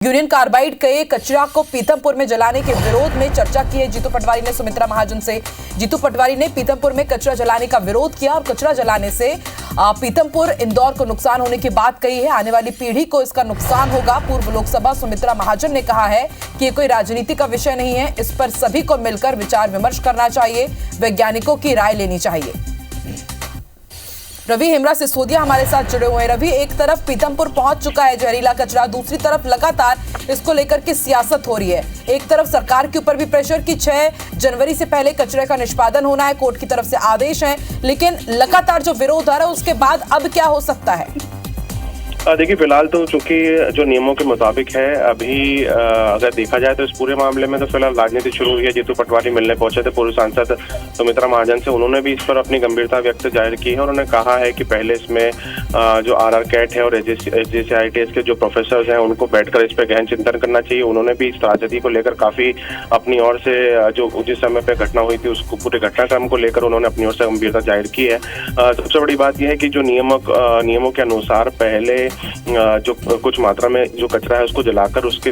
Union carbide के कचरा को पीथमपुर में जलाने के विरोध में चर्चा की है जीतू पटवारी ने सुमित्रा महाजन से। जीतू पटवारी ने पीथमपुर में कचरा जलाने का विरोध किया और कचरा जलाने से पीथमपुर इंदौर को नुकसान होने की बात कही है। आने वाली पीढ़ी को इसका नुकसान होगा। पूर्व लोकसभा सुमित्रा महाजन ने कहा है कि ये कोई राजनीति का विषय नहीं है, इस पर सभी को मिलकर विचार विमर्श करना चाहिए, वैज्ञानिकों की राय लेनी चाहिए। रवि हेमरा सिसोदिया हमारे साथ जुड़े हुए हैं। रवि, एक तरफ पीथमपुर पहुंच चुका है जहरीला कचरा, दूसरी तरफ लगातार इसको लेकर के सियासत हो रही है। एक तरफ सरकार के ऊपर भी प्रेशर कि 6 जनवरी से पहले कचरे का निष्पादन होना है, कोर्ट की तरफ से आदेश है, लेकिन लगातार जो विरोध आ रहा है उसके बाद अब क्या हो सकता है? देखिए, फिलहाल तो चूंकि जो नियमों के मुताबिक है, अभी अगर देखा जाए तो इस पूरे मामले में तो फिलहाल राजनीति शुरू हुई है। जीतू पटवारी मिलने पहुंचे थे पूर्व सांसद सुमित्रा महाजन से, उन्होंने भी इस पर अपनी गंभीरता व्यक्त जाहिर की है और उन्होंने कहा है कि पहले इसमें जो RR कैट है और HJCITS के जो प्रोफेसर हैं उनको बैठकर इस पर गहन चिंतन करना चाहिए। उन्होंने भी इस त्रासदी को लेकर काफी अपनी ओर से जो जिस समय पर घटना हुई थी उसको पूरे घटनाक्रम को लेकर उन्होंने अपनी ओर से गंभीरता जाहिर की है। सबसे बड़ी बात यह है कि जो नियमों के अनुसार पहले जो कुछ मात्रा में जो कचरा है उसको जलाकर उसके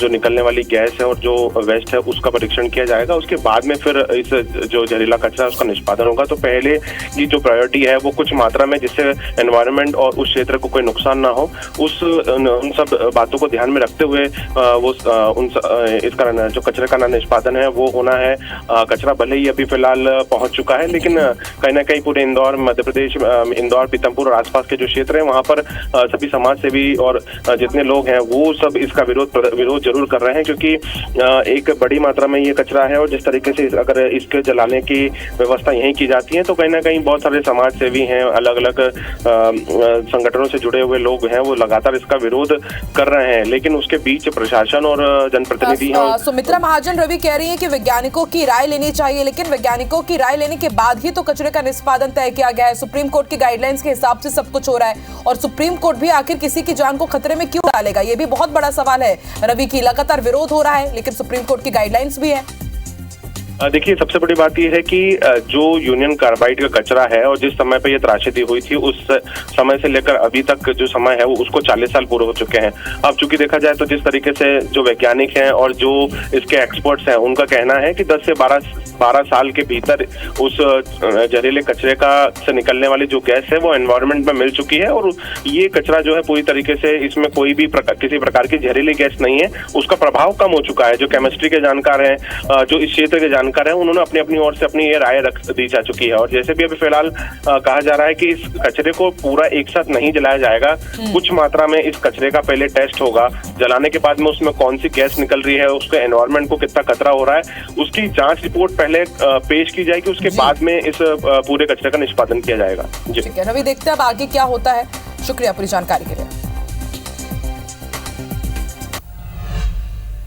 जो निकलने वाली गैस है और जो वेस्ट है उसका परीक्षण किया जाएगा। उसके बाद में फिर इस जो जहरीला कचरा है उसका निष्पादन होगा। तो पहले की जो प्रायोरिटी है वो कुछ मात्रा में, जिससे एनवायरनमेंट और उस क्षेत्र को कोई नुकसान ना हो, उन सब बातों को ध्यान में रखते हुए इसका जो कचरे का निष्पादन है वो होना है। कचरा भले ही अभी फिलहाल पहुंच चुका है, लेकिन कहीं ना कहीं पूरे इंदौर, मध्य प्रदेश, इंदौर, पीथमपुर और आसपास के जो क्षेत्र है वहाँ पर सभी समाज सेवी और जितने लोग हैं वो सब इसका विरोध जरूर कर रहे हैं, क्योंकि एक बड़ी मात्रा में ये कचरा है और जिस तरीके से अगर इसके जलाने की व्यवस्था यहीं की जाती है तो कहीं ना कहीं बहुत सारे समाज सेवी हैं, अलग अलग संगठनों से जुड़े हुए लोग हैं, वो लगातार इसका विरोध कर रहे हैं। लेकिन उसके बीच प्रशासन और जनप्रतिनिधि हैं। सुमित्रा महाजन रवि कह रही है कि वैज्ञानिकों की राय लेनी चाहिए, लेकिन वैज्ञानिकों की राय लेने के बाद ही तो कचरे का निष्पादन तय किया गया है। सुप्रीम कोर्ट की गाइडलाइंस के हिसाब से सब कुछ हो रहा है और सुप्रीम कोर्ट भी आखिर किसी की जान को खतरे में क्यों डालेगा? ये भी बहुत बड़ा सवाल है रवि की। लगातार विरोध हो रहा है लेकिन सुप्रीम कोर्ट की गाइडलाइंस भी है। देखिए, सबसे बड़ी बात यह है कि जो यूनियन कार्बाइड का कचरा है और जिस समय पे ये त्रासदी हुई थी उस समय से लेकर अभी तक जो समय है वो उसको 40 साल पूरे हो चुके हैं। अब चूंकि देखा जाए तो जिस तरीके से जो वैज्ञानिक हैं और जो इसके एक्सपर्ट्स हैं उनका कहना है कि 10 से 12 साल के भीतर उस जहरीले कचरे से निकलने वाली जो गैस है वो एनवायरनमेंट में मिल चुकी है और ये कचरा जो है पूरी तरीके से इसमें कोई भी किसी प्रकार की जहरीली गैस नहीं है, उसका प्रभाव कम हो चुका है। जो केमिस्ट्री के जानकार हैं, जो इस क्षेत्र के जानकार हैं, उन्होंने अपनी ओर से अपनी ये राय रख दी जा चुकी है। और जैसे भी अभी फिलहाल कहा जा रहा है कि इस कचरे को पूरा एक साथ नहीं जलाया जाएगा, कुछ मात्रा में इस कचरे का पहले टेस्ट होगा, जलाने के बाद में उसमें कौन सी गैस निकल रही है, उसके एनवायरनमेंट को कितना खतरा हो रहा है, उसकी जांच रिपोर्ट पहले पेश की जाएगी, उसके बाद में इस पूरे कचरे का निष्पादन किया जाएगा। जी ठीक है रवि, देखते हैं अब आगे क्या होता है। शुक्रिया पूरी जानकारी के लिए।